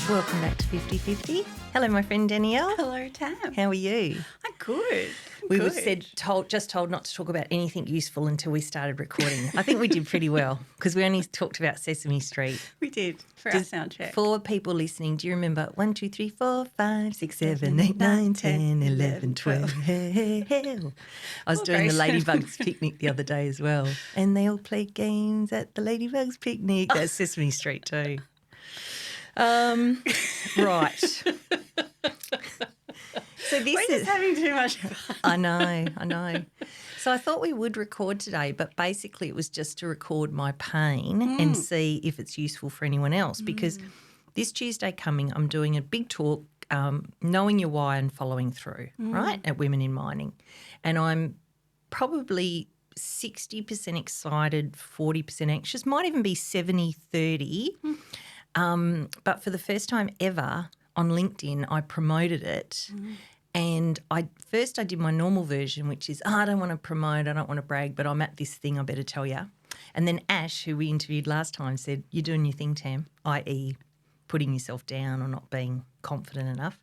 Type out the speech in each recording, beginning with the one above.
Welcome back to 50-50. Hello, my friend Danielle. Hello, Tam. How are you? I'm good. We were told not to talk about anything useful until we started recording. I think we did pretty well because we only talked about Sesame Street. We did for our sound check. For people listening, do you remember 1, 2, 3, 4, 5, 6, 7, 8, 9, 10, 11, 12? I was doing the Ladybug's picnic the other day as well, and they all played games at the Ladybug's picnic. That's Sesame Street too. Right. So this We're just having too much fun. I know. So I thought we would record today, but basically it was just to record my pain and see if it's useful for anyone else because this Tuesday coming I'm doing a big talk, knowing your why and following through, right, at Women in Mining. And I'm probably 60% excited, 40% anxious, might even be 70-30. But for the first time ever on LinkedIn, I promoted it. And I did my normal version, which is, I don't want to promote, I don't want to brag, but I'm at this thing, I better tell you. And then Ash, who we interviewed last time, said, you're doing your thing, Tam, i.e. putting yourself down or not being confident enough.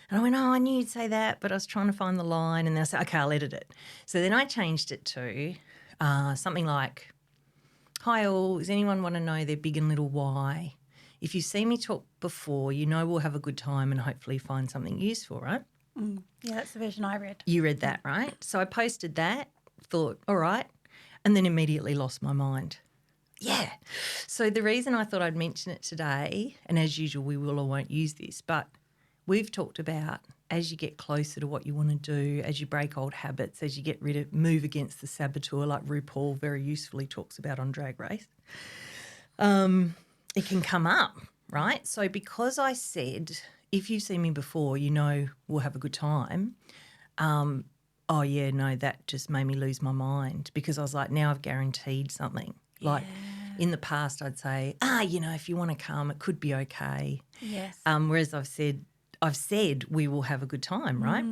And I went, I knew you'd say that, but I was trying to find the line. And then I said, okay, I'll edit it. So then I changed it to something like, hi all, does anyone want to know their big and little why? If you've seen me talk before, you know we'll have a good time and hopefully find something useful, right? Yeah, that's the version I read. You read that, right? So I posted that, thought, all right, and then immediately lost my mind. Yeah. So the reason I thought I'd mention it today, and as usual we will or won't use this, but we've talked about as you get closer to what you want to do, as you break old habits, as you move against the saboteur, like RuPaul very usefully talks about on Drag Race, it can come up, right? So because I said, if you've seen me before, you know we'll have a good time. That just made me lose my mind because I was like, now I've guaranteed something. Like in the past I'd say, if you want to come, it could be okay. Yes. Whereas I've said we will have a good time, right?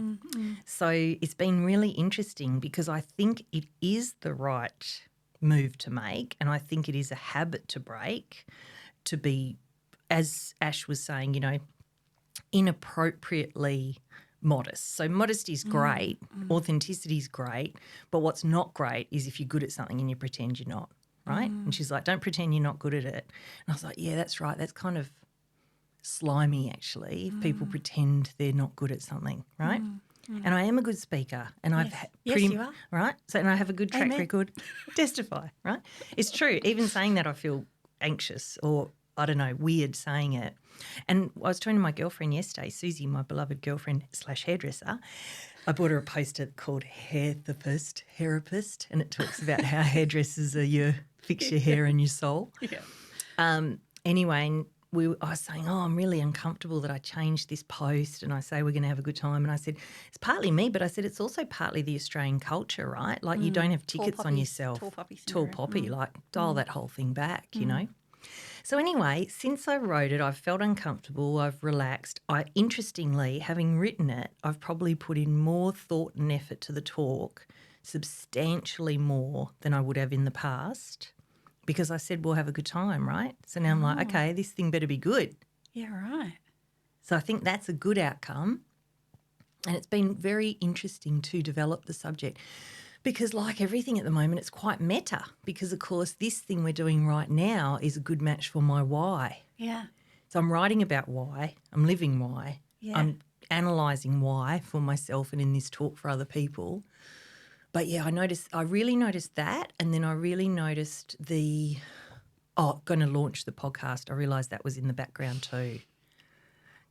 So it's been really interesting because I think it is the right move to make and I think it is a habit to break, to be, as Ash was saying, inappropriately modest. So modesty is great, authenticity is great, but what's not great is if you're good at something and you pretend you're not, right? And she's like, don't pretend you're not good at it. And I was like, yeah, that's right. That's kind of slimy actually if people pretend they're not good at something, right? And I am a good speaker and I've yes, you are. Right? So, and I have a good track record. Testify, right? It's true. Even saying that I feel anxious or, I don't know, weird saying it. And I was talking to my girlfriend yesterday, Susie, my beloved girlfriend / hairdresser. I bought her a poster called Hair Therapist, and it talks about how hairdressers are fix your hair and your soul. Yeah. Anyway, I was saying, I'm really uncomfortable that I changed this post and I say we're going to have a good time. And I said, it's partly me, but I said it's also partly the Australian culture, right? Like you don't have tickets on yourself. Tall poppy, like dial that whole thing back, you know. So anyway, since I wrote it, I've felt uncomfortable, I've relaxed. Interestingly, having written it, I've probably put in more thought and effort to the talk, substantially more than I would have in the past, because I said we'll have a good time, right? So now I'm like, okay, this thing better be good. Yeah, right. So I think that's a good outcome. And it's been very interesting to develop the subject. Because like everything at the moment, it's quite meta because, of course, this thing we're doing right now is a good match for my why. Yeah. So I'm writing about why, I'm living why, I'm analysing why for myself and in this talk for other people. But, yeah, I really noticed that, and then I really noticed going to launch the podcast. I realised that was in the background too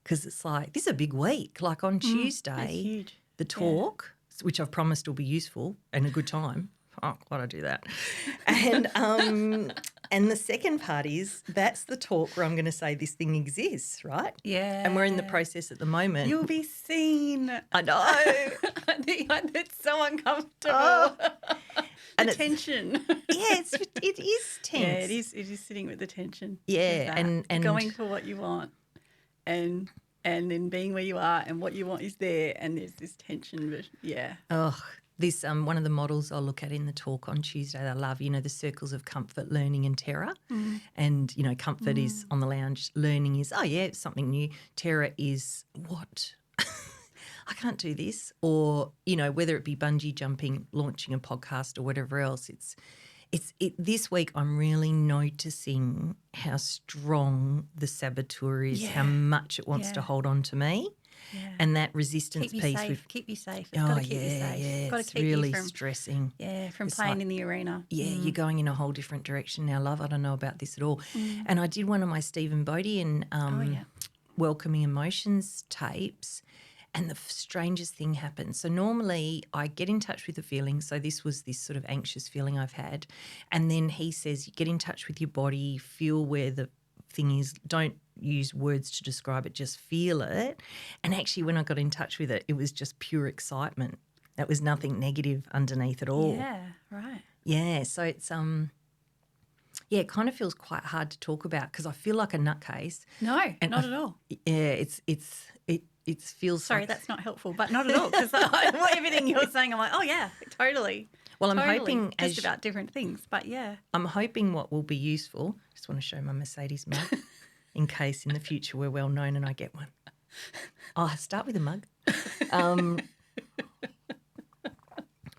because it's like this is a big week. Like on Tuesday, the talk – which I've promised will be useful and a good time. Oh, why'd I do that? And the second part is that's the talk where I'm going to say this thing exists, right? Yeah. And we're in the process at the moment. You'll be seen. I know. It's so uncomfortable. Oh. And tension. Yeah, it is tense. Yeah, it is sitting with the tension. Yeah, and going for what you want and then being where you are and what you want is there and there's this tension. But yeah. Oh, This one of the models I'll look at in the talk on Tuesday that I love, the circles of comfort, learning and terror. And, comfort is on the lounge, learning is, oh, yeah, it's something new. Terror is what? I can't do this. Or, whether it be bungee jumping, launching a podcast or whatever else, this week I'm really noticing how strong the saboteur is, how much it wants to hold on to me. Yeah. And that resistance piece. Keep you safe. It's got to keep you safe. Yeah, got to it's keep really you from stressing. Yeah, from It's playing like, in the arena. Yeah, you're going in a whole different direction now, love. I don't know about this at all. And I did one of my Stephen Bodian welcoming emotions tapes, and the strangest thing happened. So normally I get in touch with the feeling. So this was this sort of anxious feeling I've had. And then he says, you get in touch with your body, feel where the thing is, don't use words to describe it, just feel it. And actually when I got in touch with it, it was just pure excitement. That was nothing negative underneath at all. Yeah, right. Yeah, so it's it kind of feels quite hard to talk about because I feel like a nutcase. No, not at all. Yeah, it feels. Sorry, like, that's not helpful, but not at all because everything you're saying, I'm like, oh yeah, totally. Well, I'm totally. hoping just about different things, but yeah. I'm hoping what will be useful. Just want to show my Mercedes mug in case in the future we're well known and I get one. I'll start with a mug.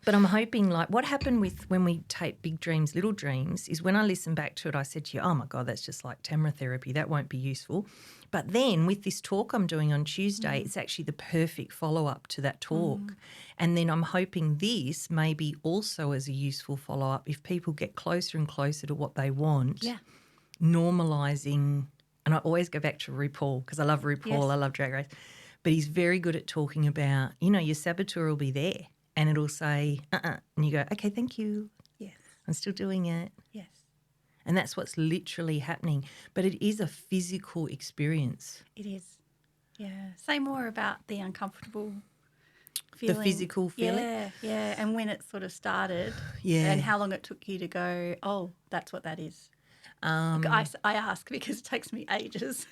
But I'm hoping, like, what happened with when we tape Big Dreams, Little Dreams is when I listened back to it, I said to you, oh, my God, that's just like Tamra therapy. That won't be useful. But then with this talk I'm doing on Tuesday, it's actually the perfect follow-up to that talk. And then I'm hoping this may be also as a useful follow-up if people get closer and closer to what they want, normalising. And I always go back to RuPaul because I love RuPaul, I love Drag Race. But he's very good at talking about, your saboteur will be there. And it'll say, and you go, okay, thank you. Yes. I'm still doing it. Yes. And that's what's literally happening. But it is a physical experience. It is. Yeah. Say more about the uncomfortable feeling. The physical feeling? Yeah. And when it sort of started. Yeah. And how long it took you to go, oh, that's what that is. I ask because it takes me ages.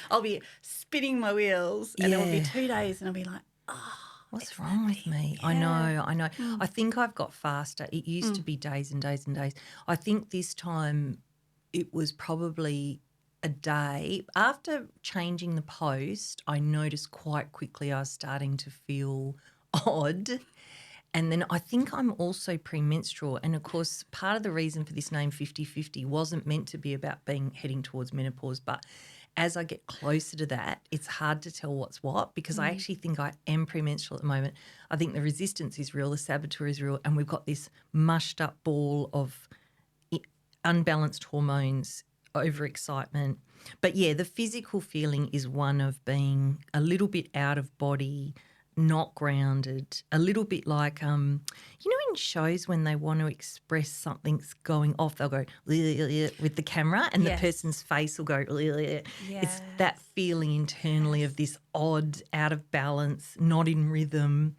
I'll be spinning my wheels and it will be 2 days and I'll be like, oh. What's wrong with me? Yeah. I know. I think I've got faster. It used to be days and days and days. I think this time it was probably a day. After changing the post, I noticed quite quickly I was starting to feel odd. And then I think I'm also premenstrual. And, of course, part of the reason for this name 50-50 wasn't meant to be about heading towards menopause, but as I get closer to that, it's hard to tell what's what because I actually think I am premenstrual at the moment. I think the resistance is real, the saboteur is real, and we've got this mushed up ball of unbalanced hormones, overexcitement. But, yeah, the physical feeling is one of being a little bit out of body, not grounded, a little bit like, in shows when they want to express something's going off, they'll go with the camera and the person's face will go. It's that feeling internally of this odd, out of balance, not in rhythm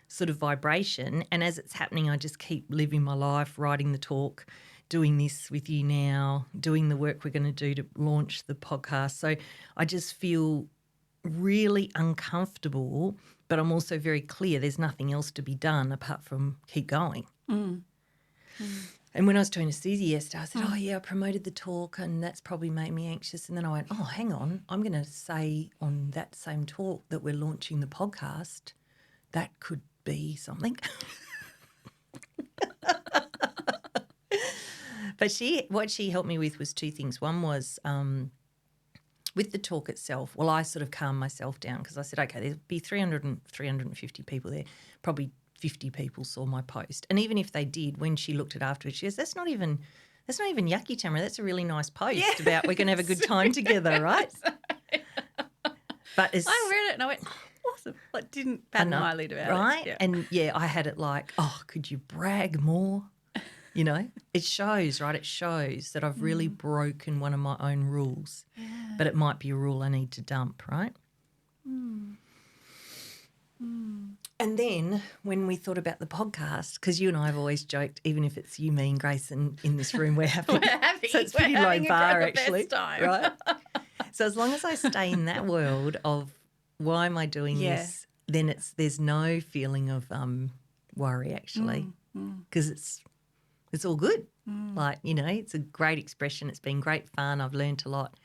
sort of vibration. And as it's happening, I just keep living my life, writing the talk, doing this with you now, doing the work we're going to do to launch the podcast. So I just feel really uncomfortable, but I'm also very clear there's nothing else to be done apart from keep going. And when I was to anesthesia yesterday, I said, oh, yeah, I promoted the talk and that's probably made me anxious. And then I went, oh, hang on, I'm going to say on that same talk that we're launching the podcast. That could be something. But what she helped me with was two things. One was with the talk itself, well, I sort of calmed myself down because I said, okay, there'll be 350 people there. Probably 50 people saw my post. And even if they did, when she looked at it afterwards, she goes, that's not even yucky, Tamara. That's a really nice post about we're going to have a good time together, right? But I read it and I went, awesome. Like, didn't bat an eyelid about it. Right? Yeah. And, I had it like, oh, could you brag more? It shows, right? It shows that I've really broken one of my own rules. Yeah. But it might be a rule I need to dump, right? And then when we thought about the podcast, because you and I have always joked, even if it's you, me and Grace in this room, we're happy. We're happy. So it's pretty low bar actually, time. right? So as long as I stay in that world of why am I doing this, then there's no feeling of worry actually, because it's all good. Like, you know, it's a great expression. It's been great fun. I've learnt a lot.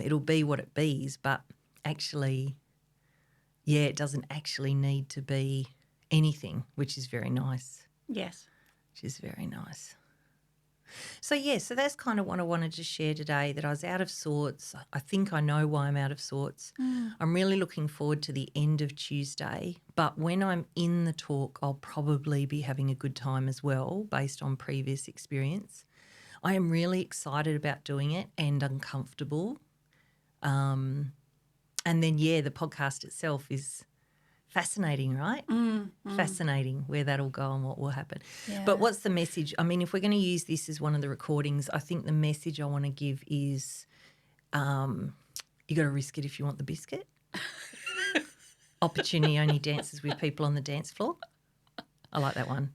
It'll be what it be's, but actually, yeah, it doesn't actually need to be anything, which is very nice. Yes. Which is very nice. So, yeah, so that's kind of what I wanted to share today, that I was out of sorts. I think I know why I'm out of sorts. I'm really looking forward to the end of Tuesday, but when I'm in the talk, I'll probably be having a good time as well based on previous experience. I am really excited about doing it and uncomfortable. And then, yeah, the podcast itself is fascinating, right? Fascinating where that'll go and what will happen. Yeah. But what's the message? I mean, if we're going to use this as one of the recordings, I think the message I want to give is you got to risk it if you want the biscuit. Opportunity only dances with people on the dance floor. I like that one.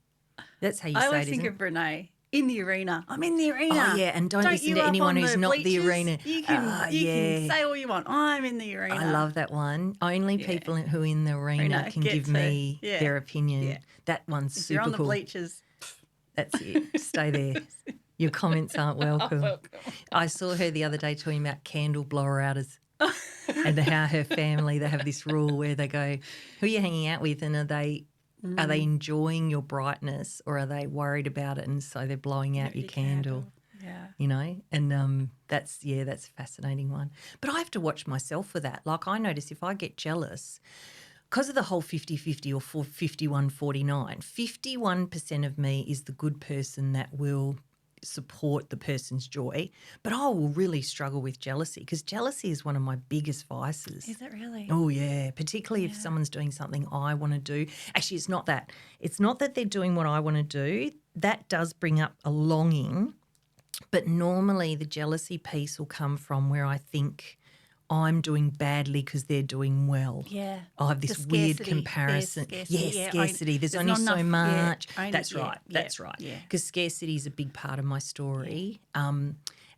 That's how you say it, I always isn't think it? of Renee. In the arena. I'm in the arena. Oh, yeah, and don't listen you to up anyone on who's the not the bleachers? arena. You can Yeah. say all you want. I'm in the arena. I love that one. Only people who are in the arena can get give to- me yeah. their opinion. Yeah. That one's If super you're on the cool. bleachers, That's it. Stay there. Your comments aren't welcome. I saw her the other day talking about candle blower outers and how her family, they have this rule where they go, who are you hanging out with, and are they enjoying your brightness, or are they worried about it and so they're blowing out your candle? Yeah. You know, and that's a fascinating one. But I have to watch myself for that. Like, I notice if I get jealous, because of the whole 50-50 or 51-49, 51% of me is the good person that will support the person's joy, but I will really struggle with jealousy, because jealousy is one of my biggest vices. Is it really? Oh, yeah, particularly if someone's doing something I want to do. Actually, it's not that. It's not that they're doing what I want to do. That does bring up a longing, but normally the jealousy piece will come from where I think I'm doing badly because they're doing well. Yeah. I have this weird comparison. Scarcity. There's only so much. That's right. That's right. Because scarcity is a big part of my story.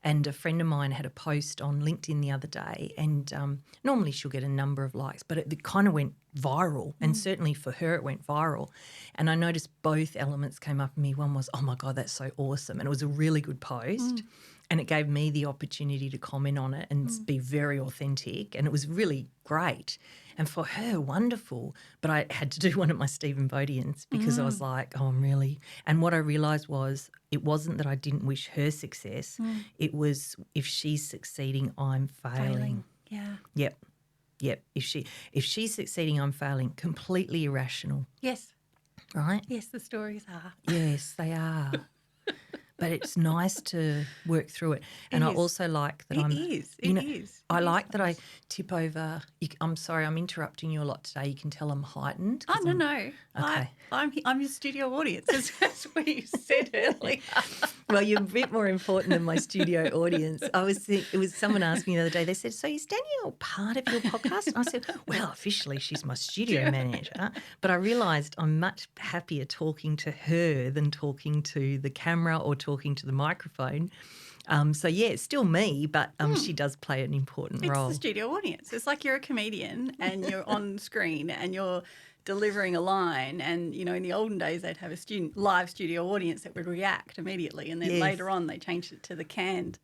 And a friend of mine had a post on LinkedIn the other day, and normally she'll get a number of likes, but it kind of went viral, and certainly for her it went viral. And I noticed both elements came up in me. One was, oh, my God, that's so awesome, and it was a really good post, and it gave me the opportunity to comment on it and be very authentic, and it was really great. And for her, wonderful. But I had to do one at my Stephen Bodian's because I was like, oh, I'm really – and what I realised was it wasn't that I didn't wish her success. It was, if she's succeeding, I'm failing. Yeah. Yep. If she's succeeding, I'm failing. Completely irrational. Yes. Right? Yes, the stories are. Yes, they are. But it's nice to work through it. And I also like that It is. I like that I tip over. I'm sorry, I'm interrupting you a lot today. You can tell I'm heightened. Oh, no. Okay. I'm your studio audience. That's what you said earlier. Well, you're a bit more important than my studio audience. It was someone asked me the other day, they said, so is Danielle part of your podcast? And I said, well, officially she's my studio manager. But I realised I'm much happier talking to her than talking to the camera or talking to the microphone. So, yeah, it's still me, but she does play an important role. It's the studio audience. It's like you're a comedian and you're on screen and you're delivering a line, and, you know, in the olden days they'd have a live studio audience that would react immediately, and then later on they changed it to the canned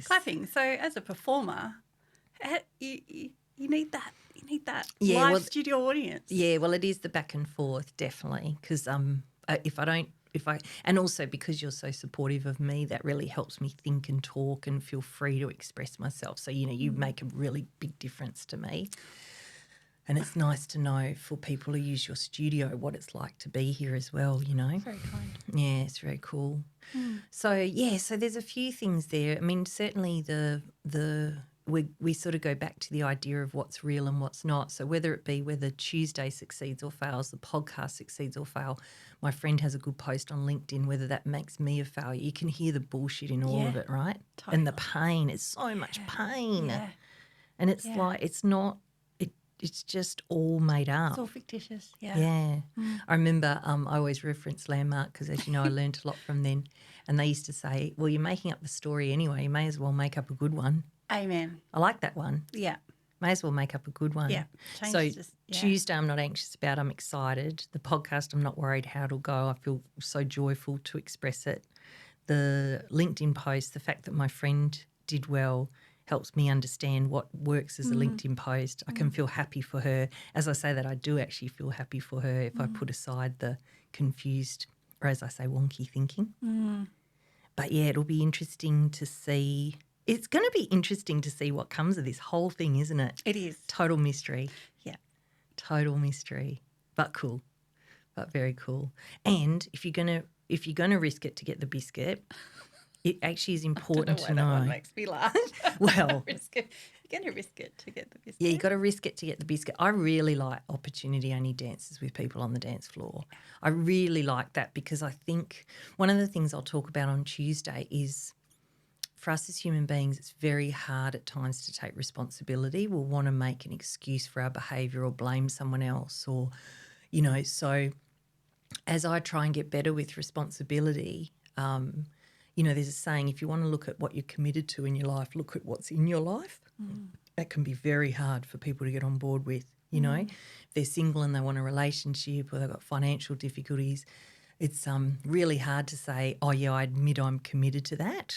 clapping. So as a performer, you need that. You need that live studio audience. Yeah, well, it is the back and forth, definitely, because and also because you're so supportive of me, that really helps me think and talk and feel free to express myself. So, you know, you make a really big difference to me. And it's nice to know for people who use your studio what it's like to be here as well, you know. Very kind. Yeah, it's very cool. So there's a few things there. I mean, certainly we sort of go back to the idea of what's real and what's not. So whether Tuesday succeeds or fails, the podcast succeeds or fail. My friend has a good post on LinkedIn, whether that makes me a failure. You can hear the bullshit in all of it, right? Totally. And the pain. It's so much pain. Yeah. And it's like it's not – it's just all made up. It's all fictitious. Yeah. Yeah. I remember I always reference Landmark because, as you know, I learned a lot from them. And they used to say, well, you're making up the story anyway. You may as well make up a good one. Amen. I like that one. Yeah. May as well make up a good one. Yeah. Tuesday I'm not anxious about, I'm excited. The podcast, I'm not worried how it'll go. I feel so joyful to express it. The LinkedIn post, the fact that my friend did well helps me understand what works as a LinkedIn post. I can feel happy for her. As I say that, I do actually feel happy for her if I put aside the confused, or as I say, wonky thinking. But, yeah, it'll be interesting to see. It's going to be interesting to see what comes of this whole thing, isn't it? It is. Total mystery. Yeah. Total mystery, but cool, but very cool. And if you're gonna risk it to get the biscuit, it actually is important to know. That one makes me laugh. Well, You're going to risk it to get the biscuit. yeah, you got to risk it to get the biscuit. I really like opportunity-only dances with people on the dance floor. I really like that because I think one of the things I'll talk about on Tuesday is, for us as human beings, it's very hard at times to take responsibility. We'll want to make an excuse for our behaviour or blame someone else or, so as I try and get better with responsibility, there's a saying, if you want to look at what you're committed to in your life, look at what's in your life. That can be very hard for people to get on board with, If they're single and they want a relationship or they've got financial difficulties, it's really hard to say, oh, yeah, I admit I'm committed to that.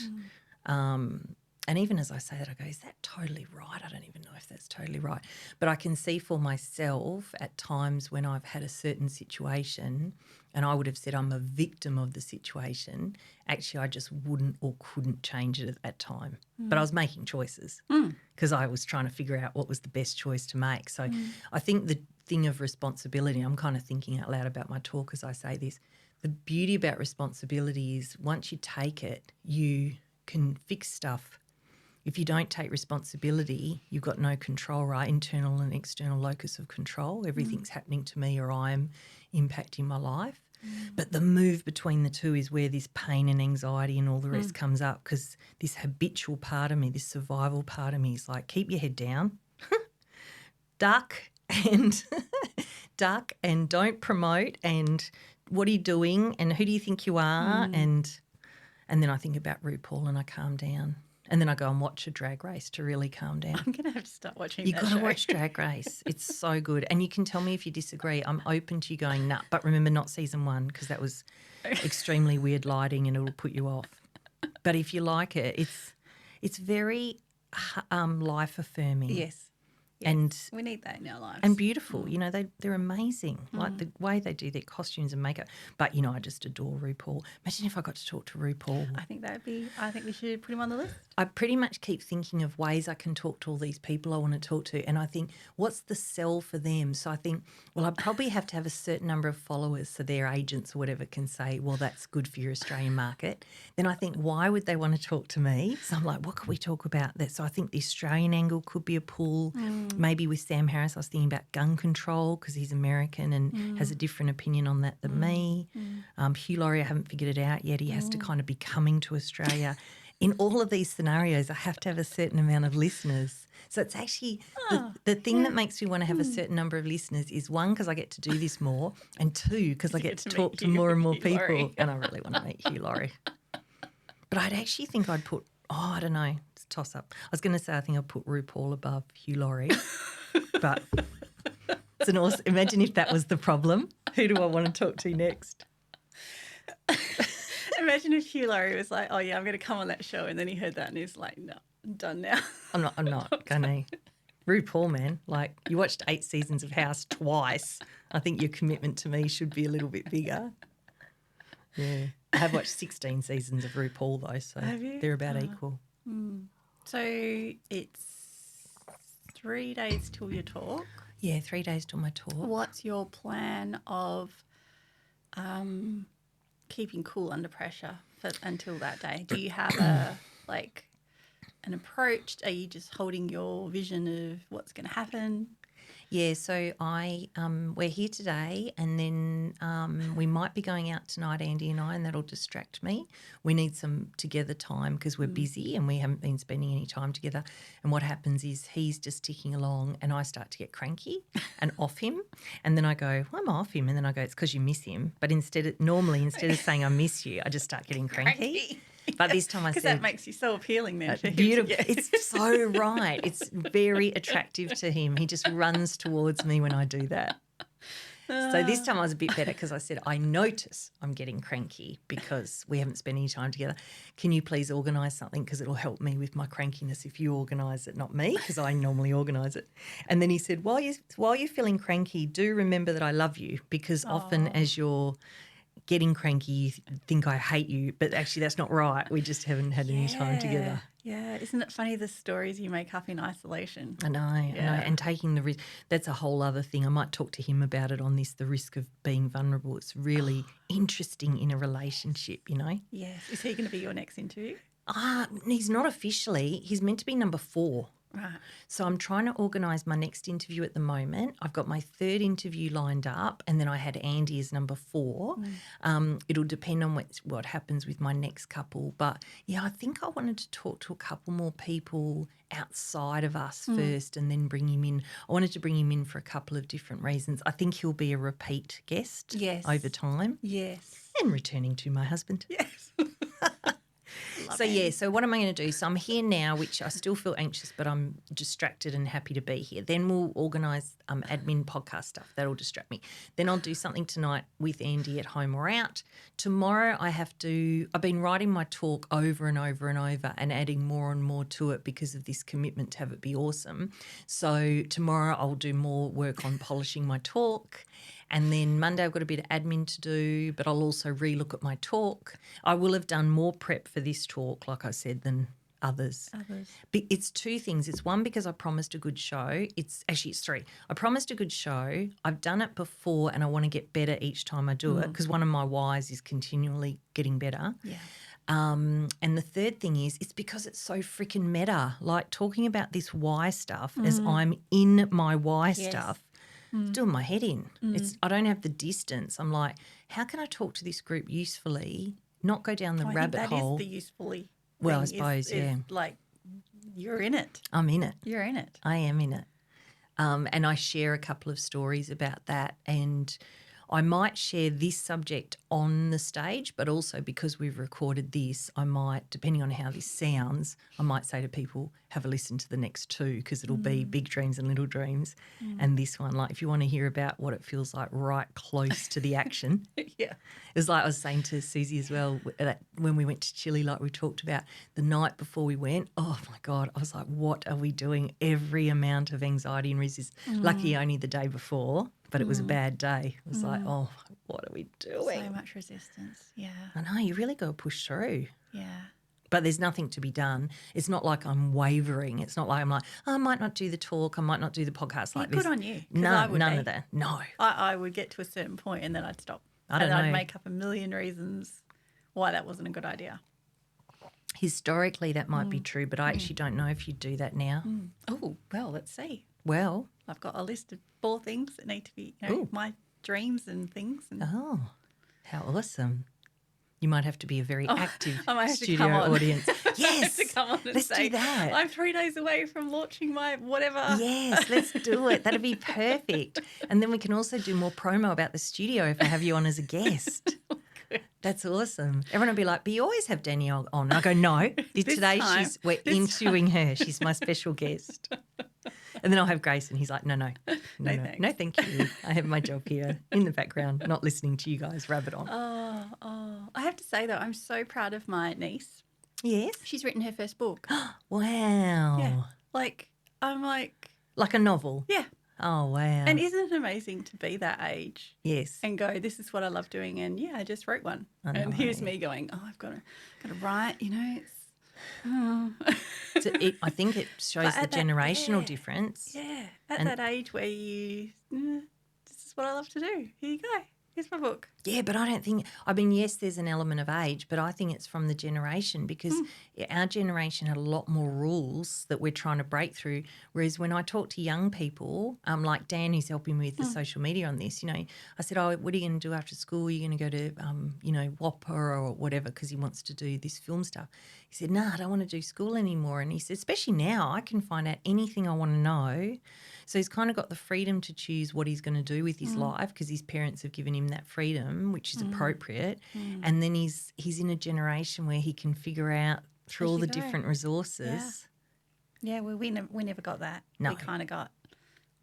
And even as I say that, I go, is that totally right? I don't even know if that's totally right. But I can see for myself at times when I've had a certain situation and I would have said I'm a victim of the situation, actually I just wouldn't or couldn't change it at that time. But I was making choices because I was trying to figure out what was the best choice to make. So I think the thing of responsibility, I'm kind of thinking out loud about my talk as I say this, the beauty about responsibility is once you take it, you can fix stuff. If you don't take responsibility, you've got no control, right? Internal and external locus of control. Everything's happening to me or I'm impacting my life. But the move between the two is where this pain and anxiety and all the rest comes up, because this habitual part of me, this survival part of me is like, keep your head down, duck and don't promote, and what are you doing and who do you think you are? And then I think about RuPaul and I calm down. And then I go and watch a drag race to really calm down. I'm going to have to start watching You've that got show. to watch Drag Race. It's so good. And you can tell me if you disagree. I'm open to you going, nah. But remember, not season 1, because that was extremely weird lighting and it'll put you off. But if you like it, it's very life-affirming. Yes. And we need that in our lives. And beautiful. They're amazing. Like the way they do their costumes and makeup. But, I just adore RuPaul. Imagine if I got to talk to RuPaul. I think we should put him on the list. I pretty much keep thinking of ways I can talk to all these people I want to talk to, and I think, what's the sell for them? So I think, well, I probably have to have a certain number of followers so their agents or whatever can say, well, that's good for your Australian market. Then I think, why would they want to talk to me? So I'm like, what could we talk about that? So I think the Australian angle could be a pull. Maybe with Sam Harris, I was thinking about gun control because he's American and has a different opinion on that than me. Hugh Laurie, I haven't figured it out yet. He has to kind of be coming to Australia. In all of these scenarios, I have to have a certain amount of listeners. So it's actually the thing that makes me want to have a certain number of listeners is, 1, because I get to do this more, and 2, because I get to talk to more and more people. Laurie. And I really want to meet Hugh Laurie. But I'd actually think I'd put, I don't know, it's a toss-up. I was going to say I think I'd put RuPaul above Hugh Laurie. But it's an awesome, imagine if that was the problem. Who do I want to talk to next? Imagine if Hugh Laurie was like, oh, yeah, I'm going to come on that show. And then he heard that and he's like, no, I'm done now. I'm not going to. RuPaul, man, like you watched 8 seasons of House twice. I think your commitment to me should be a little bit bigger. Yeah. I have watched 16 seasons of RuPaul though, so they're about equal. So it's 3 days till your talk. Yeah, 3 days till my talk. What's your plan of keeping cool under pressure until that day? Do you have an approach? Are you just holding your vision of what's going to happen? Yeah, so we're here today, and then we might be going out tonight, Andy and I, and that'll distract me. We need some together time because we're busy and we haven't been spending any time together. And what happens is he's just ticking along and I start to get cranky and off him. And then I go, well, I'm off him. And then I go, it's because you miss him. But instead of saying I miss you, I just start getting cranky. But this time I Because said, that makes you so appealing then. For him to beautiful. get. It's so right. It's very attractive to him. He just runs towards me when I do that. So this time I was a bit better because I said, I notice I'm getting cranky because we haven't spent any time together. Can you please organise something because it'll help me with my crankiness if you organise it, not me, because I normally organise it. And then he said, while you're feeling cranky, do remember that I love you, because often as you're getting cranky, you think I hate you, but actually that's not right. We just haven't had any time together. Yeah, isn't it funny the stories you make up in isolation? I know. And taking the risk, that's a whole other thing. I might talk to him about it on this, the risk of being vulnerable. It's really interesting in a relationship, you know. Yes. Is he going to be your next interview? He's not officially. He's meant to be number 4. Right. So I'm trying to organise my next interview at the moment. I've got my 3rd interview lined up, and then I had Andy as number 4. It'll depend on what happens with my next couple. But, yeah, I think I wanted to talk to a couple more people outside of us first and then bring him in. I wanted to bring him in for a couple of different reasons. I think he'll be a repeat guest over time. Yes. And returning to my husband. Yes. So what am I going to do? So I'm here now, which I still feel anxious, but I'm distracted and happy to be here. Then we'll organise admin podcast stuff. That'll distract me. Then I'll do something tonight with Andy at home or out. Tomorrow I've been writing my talk over and over and over and adding more and more to it because of this commitment to have it be awesome. So tomorrow I'll do more work on polishing my talk. And then Monday I've got a bit of admin to do, but I'll also relook at my talk. I will have done more prep for this talk, like I said, than others. But it's 2 things. It's one, because I promised a good show. It's 3. I promised a good show. I've done it before and I want to get better each time I do it, because one of my whys is continually getting better. Yeah. And the 3rd thing is it's because it's so freaking meta. Like talking about this why stuff as I'm in my why stuff. It's doing my head in. I don't have the distance. I'm like, how can I talk to this group usefully, not go down the rabbit hole? That is the usefully. Well, I suppose, yeah. Like you're in it. I'm in it. You're in it. I am in it. And I share a couple of stories about that, and I might share this subject on the stage, but also because we've recorded this, I might, depending on how this sounds, I might say to people, have a listen to the next 2, because it'll be big dreams and little dreams. And this one, like if you want to hear about what it feels like right close to the action. Yeah. It's like I was saying to Susie as well, that when we went to Chile, like we talked about, the night before we went, oh my God, I was like, what are we doing? Every amount of anxiety and resistance. Lucky only the day before, but it was a bad day. It was like, oh, what are we doing? So much resistance. Yeah. I know, you really got to push through. Yeah. But there's nothing to be done. It's not like I'm wavering. It's not like I'm like, oh, I might not do the talk. I might not do the podcast like this. Good on you. None of that. No. I would get to a certain point and then I'd stop. I'd make up a million reasons why that wasn't a good idea. Historically, that might be true, but I actually don't know if you do that now. Oh, well, let's see. Well. I've got a list of 4 things that need to be, my dreams and things. And oh, how awesome. You might have to be a very active studio audience. Yes, let's do that. I'm 3 days away from launching my whatever. Yes, let's do it. That'd be perfect. And then we can also do more promo about the studio if I have you on as a guest. That's awesome. Everyone will be like, but you always have Danielle on. I go, no, today we're interviewing her. She's my special guest. And then I'll have Grace and he's like, no, thank you. I have my job here in the background, not listening to you guys rabbit on. Oh. I have to say, though, I'm so proud of my niece. Yes? She's written her first book. Wow. Yeah. I'm like. Like a novel? Yeah. Oh, wow. And isn't it amazing to be that age? Yes. And go, this is what I love doing. And, yeah, I just wrote one. And here's me going, I've got to write, it's. Oh. So I think it shows the generational difference. Yeah. At that age where this is what I love to do. Here you go. Here's my book. Yeah, but I don't think – yes, there's an element of age, but I think it's from the generation because our generation had a lot more rules that we're trying to break through, whereas when I talk to young people, like Dan who's helping me with the social media on this, I said, what are you going to do after school? Are you going to go to, Whopper or whatever because he wants to do this film stuff. He said, no, I don't want to do school anymore. And he said, especially now, I can find out anything I want to know. So he's kind of got the freedom to choose what he's going to do with his life because his parents have given him that freedom, which is appropriate. And then he's in a generation where he can figure out through all the different resources. Yeah, well, we never got that. No. We kind of got,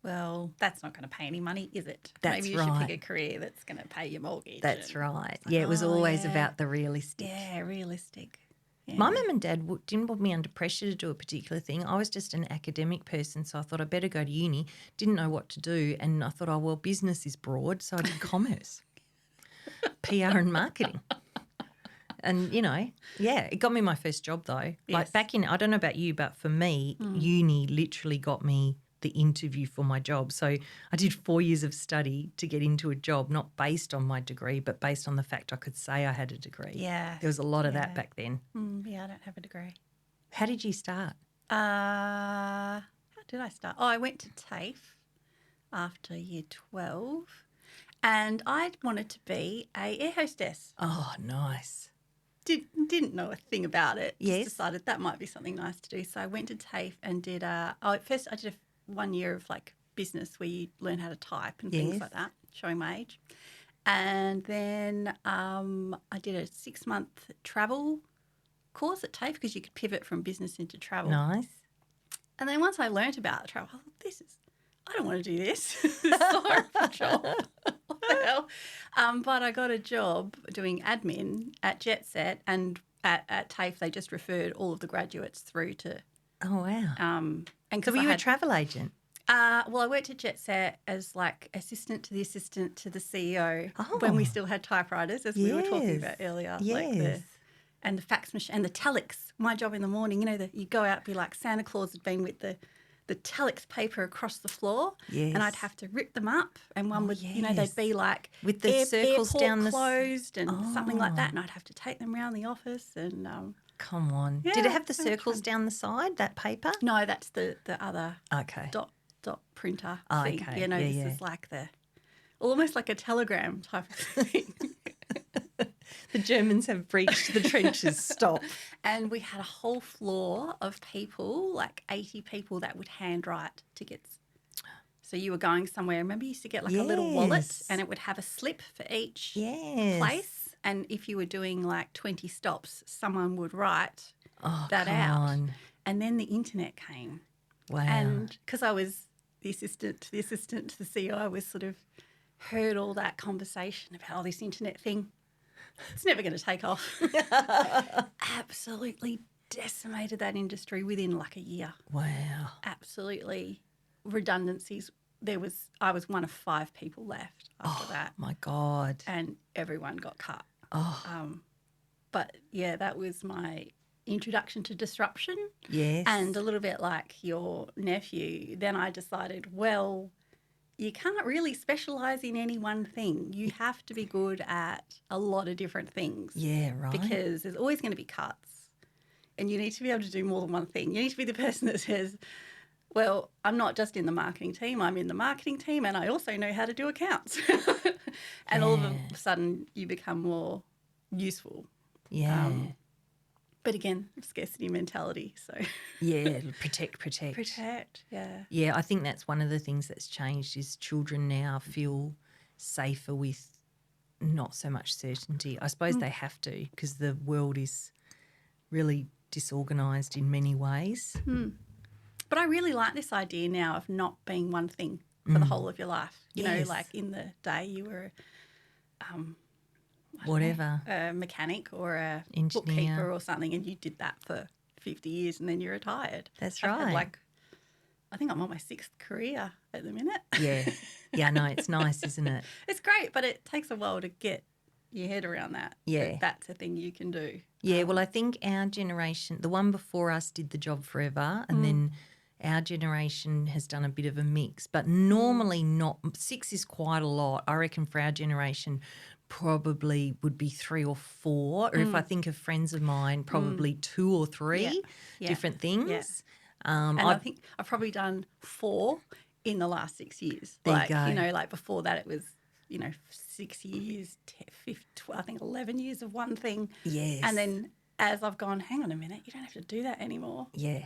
well, that's not going to pay any money, is it? That's Maybe you should pick a career that's going to pay your mortgage. That's right. Yeah, it was always about the realistic. Yeah, realistic. Yeah. My mum and dad didn't put me under pressure to do a particular thing. I was just an academic person, so I thought I better go to uni. Didn't know what to do, and I thought, oh, well, business is broad, so I did commerce, PR and marketing. And, it got me my first job though. Yes. Like back in, I don't know about you, but for me, uni literally got me the interview for my job. So I did 4 years of study to get into a job, not based on my degree, but based on the fact I could say I had a degree. Yeah. There was a lot of that back then. Yeah, I don't have a degree. How did you start? How did I start? Oh, I went to TAFE after year 12 and I wanted to be a air hostess. Oh, nice. Didn't know a thing about it. Yes. Just decided that might be something nice to do. So I went to TAFE and did at first I did 1 year of like business where you learn how to type and things like that, showing my age. And then I did a 6-month travel course at TAFE because you could pivot from business into travel. Nice. And then once I learnt about the travel, I thought, I don't want to do this. This is a horrible job. What the hell? But I got a job doing admin at Jet Set, and at TAFE they just referred all of the graduates through to. Oh, wow. And So were you a travel agent? Well, I worked at Jet Set as like assistant to the CEO when we still had typewriters, as we were talking about earlier. Yes. And the fax machine and the telex. My job in the morning, you go out and be like Santa Claus had been with the telex paper across the floor. Yes. And I'd have to rip them up, and one would, they'd be like with the circles airport down the closed and something like that, and I'd have to take them around the office and. Come on. Yeah, did it have the circles down the side, that paper? No, that's the other dot printer thing. Okay. This is like almost like a telegram type of thing. The Germans have breached the trenches. Stop. And we had a whole floor of people, like 80 people that would handwrite tickets. So you were going somewhere. Remember you used to get like a little wallet and it would have a slip for each place. And if you were doing like 20 stops, someone would write that out. And then the internet came. Wow. And because I was the assistant to the CEO, I was sort of heard all that conversation about this internet thing. It's never going to take off. Absolutely decimated that industry within like a year. Wow. Absolutely. Redundancies. I was one of 5 people left after that. Oh, my God. And everyone got cut. Oh. But, yeah, that was my introduction to disruption. Yes. And a little bit like your nephew, then I decided, well, you can't really specialise in any one thing. You have to be good at a lot of different things. Yeah, right. Because there's always going to be cuts and you need to be able to do more than one thing. You need to be the person that says, well, I'm not just in the marketing team, I'm in the marketing team and I also know how to do accounts. And all of a sudden you become more useful. Yeah. But again, scarcity mentality. So yeah, protect. Protect, yeah. Yeah, I think that's one of the things that's changed is children now feel safer with not so much certainty. I suppose they have to because the world is really disorganised in many ways. But I really like this idea now of not being one thing for the whole of your life. You know, like in the day you were whatever, a mechanic or a engineer. Bookkeeper or something, and you did that for 50 years and then you retired. That's I've right. had I think I'm on my 6th career at the minute. Yeah, no, it's nice, isn't it? It's great, but it takes a while to get your head around that. Yeah. That's a thing you can do. Yeah, well, I think our generation, the one before us did the job forever and then our generation has done a bit of a mix, but normally not. 6 is quite a lot. I reckon for our generation probably would be 3 or 4, or if I think of friends of mine, probably 2 or 3 different things. Yeah. And I think I've probably done 4 in the last 6 years. There like, you go. You know, like before that it was, 6 years, 12, I think 11 years of one thing. Yes. And then as I've gone, hang on a minute, you don't have to do that anymore. Yeah.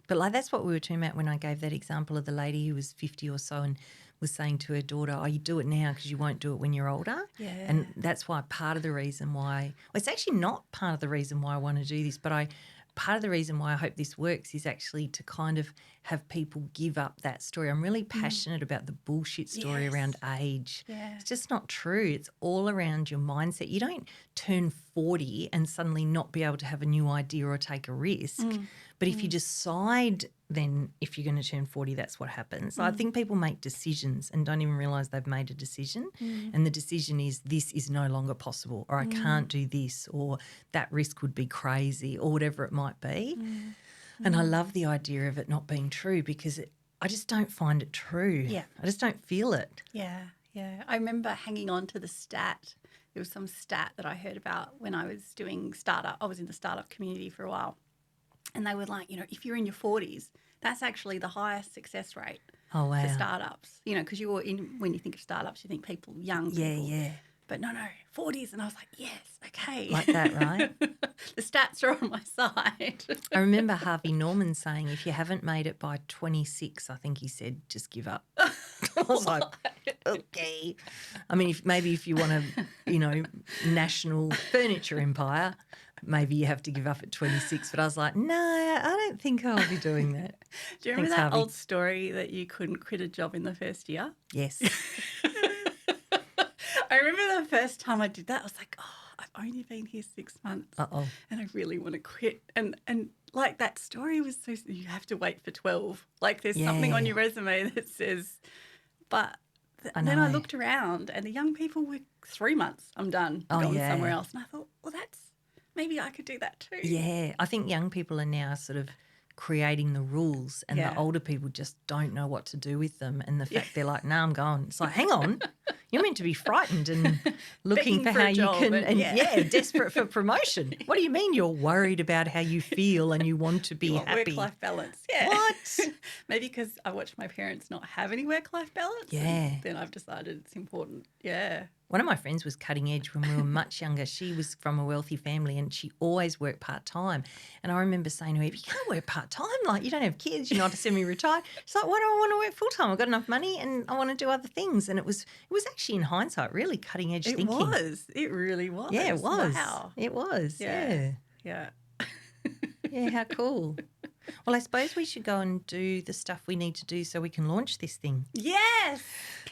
But like that's what we were talking about when I gave that example of the lady who was 50 or so and was saying to her daughter, oh, you do it now because you won't do it when you're older. Yeah. And that's why part of the reason why – well, it's actually not part of the reason why I want to do this, but part of the reason why I hope this works is actually to kind of have people give up that story. I'm really passionate about the bullshit story around age. Yeah. It's just not true. It's all around your mindset. You don't turn 40 and suddenly not be able to have a new idea or take a risk. But if you decide then if you're going to turn 40, that's what happens. I think people make decisions and don't even realise they've made a decision, and the decision is this is no longer possible, or I can't do this, or that risk would be crazy, or whatever it might be. And I love the idea of it not being true because I just don't find it true. Yeah. I just don't feel it. Yeah, yeah. I remember hanging on to the stat. There was some stat that I heard about when I was doing startup. I was in the startup community for a while. And they were like, if you're in your 40s, that's actually the highest success rate for startups. Because when you think of startups, you think young people. Yeah. But no, 40s. And I was like, yes, okay. Like that, right? The stats are on my side. I remember Harvey Norman saying if you haven't made it by 26, I think he said, just give up. I was like, okay. I mean, if you want a, national furniture empire, maybe you have to give up at 26. But I was like, no, I don't think I'll be doing that. Do you remember that old story that you couldn't quit a job in the first year? Yes. I remember the first time I did that, I was like, oh, I've only been here 6 months. And I really want to quit. And like that story was so, you have to wait for 12. Like there's something on your resume that says, but then I looked around and the young people were 3 months, I'm done, going somewhere else. And I thought, well, maybe I could do that too. Yeah, I think young people are now sort of creating the rules and the older people just don't know what to do with them, and the fact they're like, I'm gone. It's like, hang on, you're meant to be frightened and looking for how you can and desperate for promotion. What do you mean you're worried about how you feel and you want to be happy? Work-life balance. Yeah. What? Maybe because I watched my parents not have any work-life balance. Yeah. Then I've decided it's important. Yeah. One of my friends was cutting edge when we were much younger. She was from a wealthy family and she always worked part-time. And I remember saying to her, you can't work part-time. Like, you don't have kids. You're not semi-retired. She's like, why do I want to work full-time? I've got enough money and I want to do other things. And it was actually, in hindsight, really cutting edge thinking. It was. It really was. Yeah, it was. Wow. It was, yeah. Yeah. Yeah, how cool. Well, I suppose we should go and do the stuff we need to do so we can launch this thing. Yes.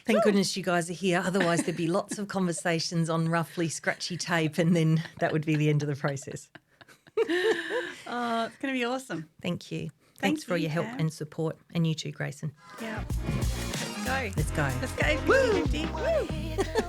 Thank goodness you guys are here. Otherwise there'd be lots of conversations on roughly scratchy tape and then that would be the end of the process. Oh, it's going to be awesome. Thank you. Thanks for all your help and support. And you too, Grayson. Yeah. Let's go. Let's go. Let's go. Woo! 50. Woo!